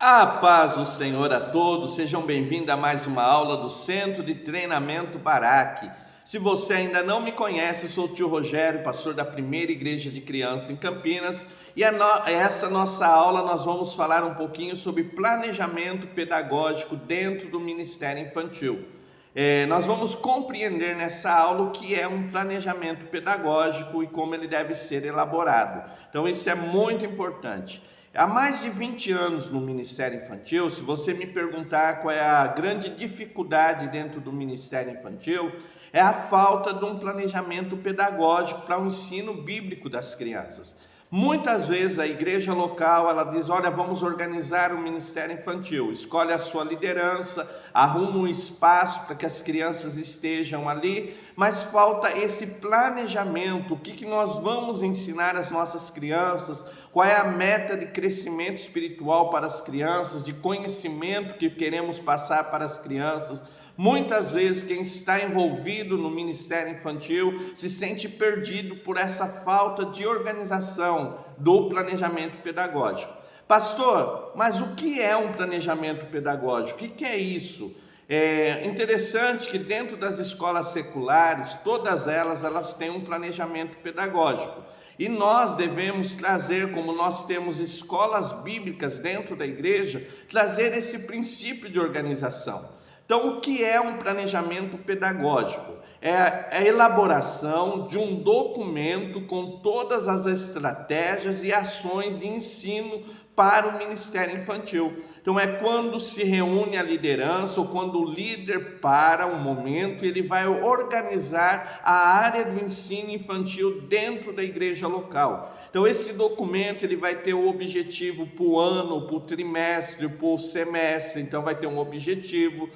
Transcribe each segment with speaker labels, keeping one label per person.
Speaker 1: A paz do Senhor a todos, sejam bem-vindos a mais uma aula do Centro de Treinamento Baraque. Se você ainda não me conhece, eu sou o tio Rogério, pastor da Primeira Igreja de Criança em Campinas, e essa nossa aula nós vamos falar um pouquinho sobre planejamento pedagógico dentro do Ministério Infantil. Nós vamos compreender nessa aula o que é um planejamento pedagógico e como ele deve ser elaborado. Então isso é muito importante. Há mais de 20 anos no Ministério Infantil, se você me perguntar qual é a grande dificuldade dentro do Ministério Infantil, é a falta de um planejamento pedagógico para o ensino bíblico das crianças. Muitas vezes a igreja local, ela diz, olha, vamos organizar o Ministério Infantil, escolhe a sua liderança, arruma um espaço para que as crianças estejam ali, mas falta esse planejamento, o que nós vamos ensinar às nossas crianças, qual é a meta de crescimento espiritual para as crianças, de conhecimento que queremos passar para as crianças. Muitas vezes quem está envolvido no Ministério Infantil se sente perdido por essa falta de organização do planejamento pedagógico. Pastor, mas o que é um planejamento pedagógico? O que é isso? É interessante que dentro das escolas seculares, todas elas têm um planejamento pedagógico. E nós devemos trazer, como nós temos escolas bíblicas dentro da igreja, trazer esse princípio de organização. Então, o que é um planejamento pedagógico? É a elaboração de um documento com todas as estratégias e ações de ensino para o Ministério Infantil. Então é quando se reúne a liderança ou quando o líder para um momento, ele vai organizar a área do ensino infantil dentro da igreja local. Então esse documento ele vai ter o objetivo para o ano, para o trimestre, para o semestre, então vai ter um objetivo,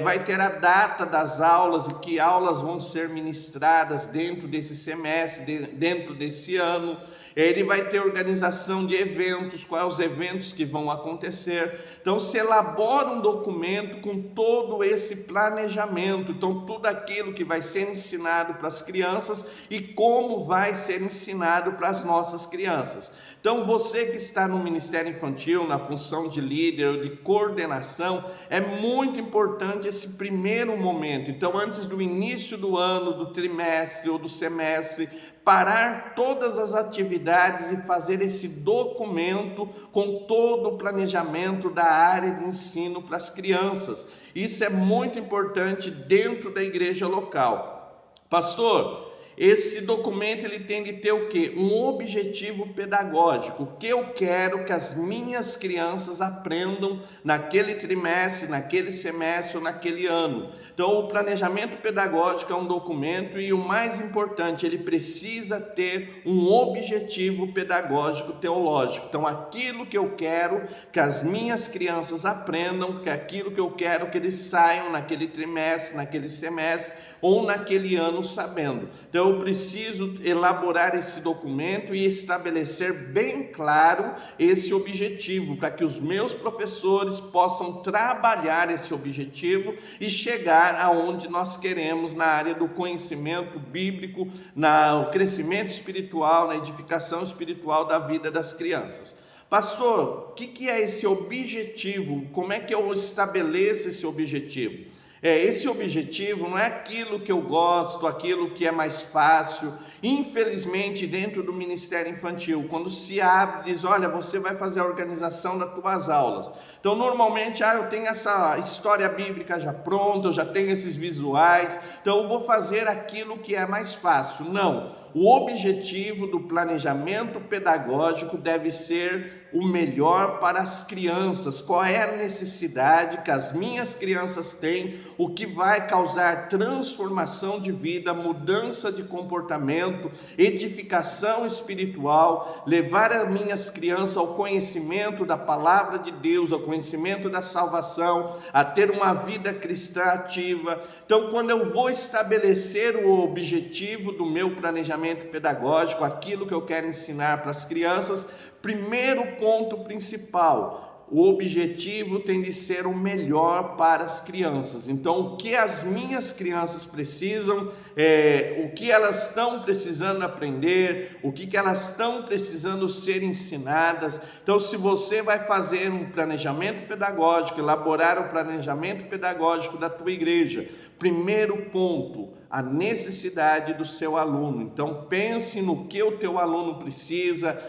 Speaker 1: vai ter a data das aulas e que aulas vão ser ministradas dentro desse semestre, dentro desse ano. Ele vai ter organização de eventos, quais os eventos que vão acontecer. Então se elabora um documento com todo esse planejamento, então tudo aquilo que vai ser ensinado para as crianças e como vai ser ensinado para as nossas crianças. Então você que está no Ministério Infantil, na função de líder ou de coordenação, é muito importante esse primeiro momento. Então antes do início do ano, do trimestre ou do semestre, parar todas as atividades e fazer esse documento com todo o planejamento da área de ensino para as crianças. Isso é muito importante dentro da igreja local. Pastor, esse documento ele tem de ter o quê? Um objetivo pedagógico. O que eu quero que as minhas crianças aprendam naquele trimestre, naquele semestre ou naquele ano. Então o planejamento pedagógico é um documento e o mais importante, ele precisa ter um objetivo pedagógico teológico. Então aquilo que eu quero que as minhas crianças aprendam, que aquilo que eu quero que eles saiam naquele trimestre, naquele semestre ou naquele ano sabendo. Então eu preciso elaborar esse documento e estabelecer bem claro esse objetivo, para que os meus professores possam trabalhar esse objetivo e chegar aonde nós queremos na área do conhecimento bíblico, no crescimento espiritual, na edificação espiritual da vida das crianças. Pastor, o que é esse objetivo? Como é que eu estabeleço esse objetivo? Esse objetivo não é aquilo que eu gosto, aquilo que é mais fácil. Infelizmente, dentro do Ministério Infantil, quando se abre, diz, olha, você vai fazer a organização das tuas aulas. Então, normalmente, eu tenho essa história bíblica já pronta, eu já tenho esses visuais, então eu vou fazer aquilo que é mais fácil. Não, o objetivo do planejamento pedagógico deve ser o melhor para as crianças. Qual é a necessidade que as minhas crianças têm, o que vai causar transformação de vida, mudança de comportamento, edificação espiritual, levar as minhas crianças ao conhecimento da palavra de Deus, ao conhecimento da salvação, a ter uma vida cristã ativa. Então, quando eu vou estabelecer o objetivo do meu planejamento pedagógico, aquilo que eu quero ensinar para as crianças, primeiro ponto principal, o objetivo tem de ser o melhor para as crianças. Então, o que as minhas crianças precisam, o que elas estão precisando aprender, o que elas estão precisando ser ensinadas. Então, se você vai fazer um planejamento pedagógico, elaborar o planejamento pedagógico da tua igreja, primeiro ponto, a necessidade do seu aluno. Então pense no que o teu aluno precisa,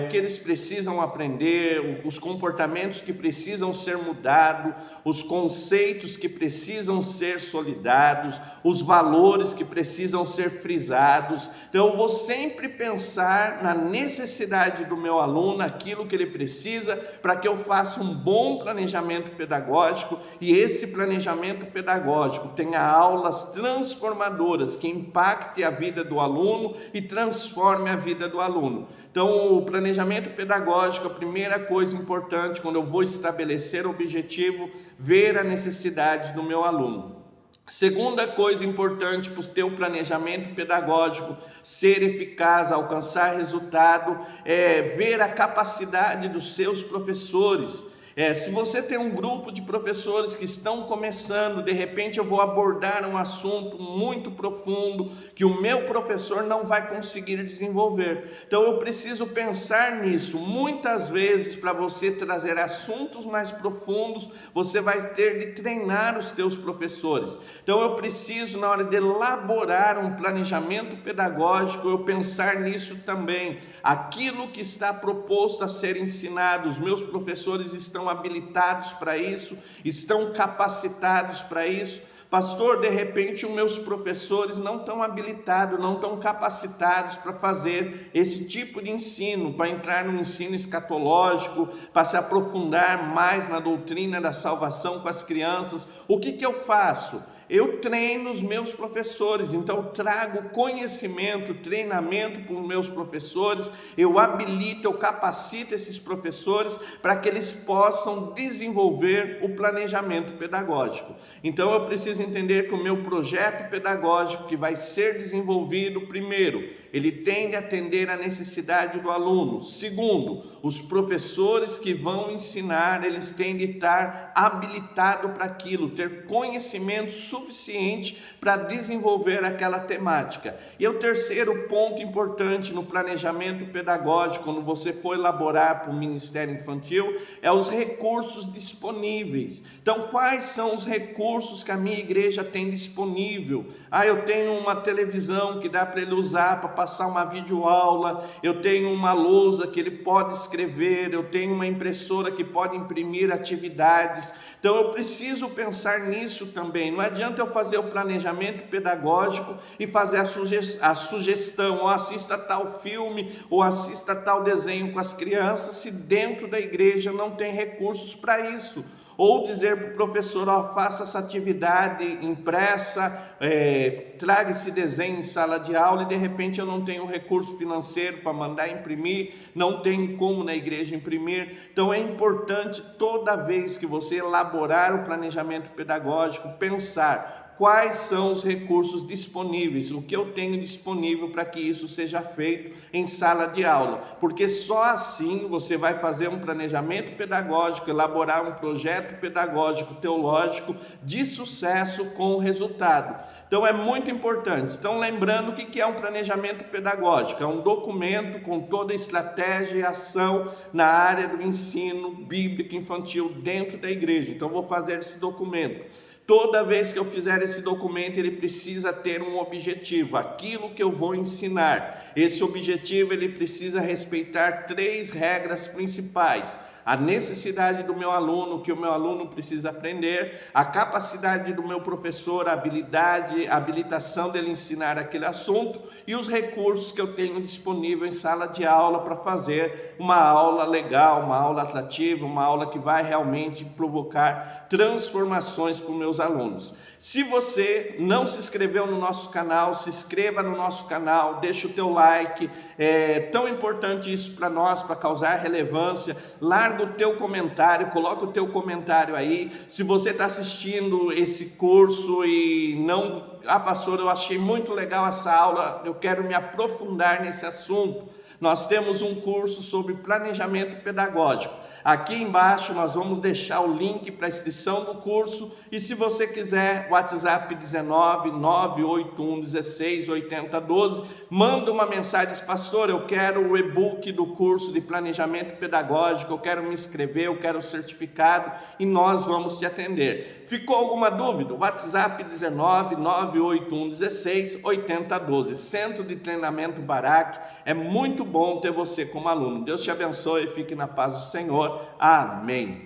Speaker 1: o que eles precisam aprender, os comportamentos que precisam ser mudados, os conceitos que precisam ser solidados, os valores que precisam ser frisados. Então eu vou sempre pensar na necessidade do meu aluno, aquilo que ele precisa, para que eu faça um bom planejamento pedagógico, e esse planejamento pedagógico tenha aulas transformadoras que impacte a vida do aluno e transforme a vida do aluno. Então, o planejamento pedagógico, a primeira coisa importante, quando eu vou estabelecer o objetivo, ver a necessidade do meu aluno. Segunda coisa importante para o teu planejamento pedagógico ser eficaz, alcançar resultado, é ver a capacidade dos seus professores. Se você tem um grupo de professores que estão começando, de repente eu vou abordar um assunto muito profundo que o meu professor não vai conseguir desenvolver. Então eu preciso pensar nisso. Muitas vezes, para você trazer assuntos mais profundos, você vai ter de treinar os teus professores. Então eu preciso, na hora de elaborar um planejamento pedagógico, eu pensar nisso também. Aquilo que está proposto a ser ensinado, os meus professores estão habilitados para isso, estão capacitados para isso. Pastor, de repente os meus professores não estão habilitados, não estão capacitados para fazer esse tipo de ensino, para entrar no ensino escatológico, para se aprofundar mais na doutrina da salvação com as crianças. O que eu faço? Eu treino os meus professores, então eu trago conhecimento, treinamento para os meus professores, eu habilito, eu capacito esses professores para que eles possam desenvolver o planejamento pedagógico. Então eu preciso entender que o meu projeto pedagógico que vai ser desenvolvido, primeiro, ele tem de atender à necessidade do aluno. Segundo, os professores que vão ensinar, eles têm de estar habilitados para aquilo, ter conhecimento suficiente para desenvolver aquela temática. E o terceiro ponto importante no planejamento pedagógico, quando você for elaborar para o Ministério Infantil, é os recursos disponíveis. Então, quais são os recursos que a minha igreja tem disponível? Eu tenho uma televisão que dá para ele usar para passar uma videoaula, eu tenho uma lousa que ele pode escrever, eu tenho uma impressora que pode imprimir atividades. Então eu preciso pensar nisso também. Não adianta eu fazer o planejamento pedagógico e fazer a sugestão, ou assista tal filme, ou assista tal desenho com as crianças, se dentro da igreja não tem recursos para isso. Ou dizer para o professor, faça essa atividade impressa, traga esse desenho em sala de aula, e de repente eu não tenho recurso financeiro para mandar imprimir, não tenho como na igreja imprimir. Então é importante, toda vez que você elaborar o planejamento pedagógico, pensar quais são os recursos disponíveis, o que eu tenho disponível para que isso seja feito em sala de aula, porque só assim você vai fazer um planejamento pedagógico, elaborar um projeto pedagógico teológico de sucesso com resultado. Então é muito importante. Então lembrando o que é um planejamento pedagógico, é um documento com toda a estratégia e ação na área do ensino bíblico infantil dentro da igreja. Então vou fazer esse documento. Toda vez que eu fizer esse documento, ele precisa ter um objetivo, aquilo que eu vou ensinar. Esse objetivo, ele precisa respeitar 3 regras principais: a necessidade do meu aluno, o que o meu aluno precisa aprender, a capacidade do meu professor, a habilidade, a habilitação dele ensinar aquele assunto, e os recursos que eu tenho disponível em sala de aula para fazer uma aula legal, uma aula atrativa, uma aula que vai realmente provocar transformações para os meus alunos. Se você não se inscreveu no nosso canal, se inscreva no nosso canal, deixa o teu like, é tão importante isso para nós, para causar relevância. Larga o teu comentário, coloca o teu comentário aí. Se você está assistindo esse curso e não... pastor, eu achei muito legal essa aula, eu quero me aprofundar nesse assunto. Nós temos um curso sobre planejamento pedagógico. Aqui embaixo nós vamos deixar o link para a inscrição do curso, e se você quiser, WhatsApp 19 981 16 80 12, manda uma mensagem, diz: pastor, eu quero o e-book do curso de planejamento pedagógico, eu quero me inscrever, eu quero o certificado, e nós vamos te atender. Ficou alguma dúvida? WhatsApp 19 981 16 80 12, Centro de Treinamento Barak. É muito bom ter você como aluno. Deus te abençoe e fique na paz do Senhor. Amém.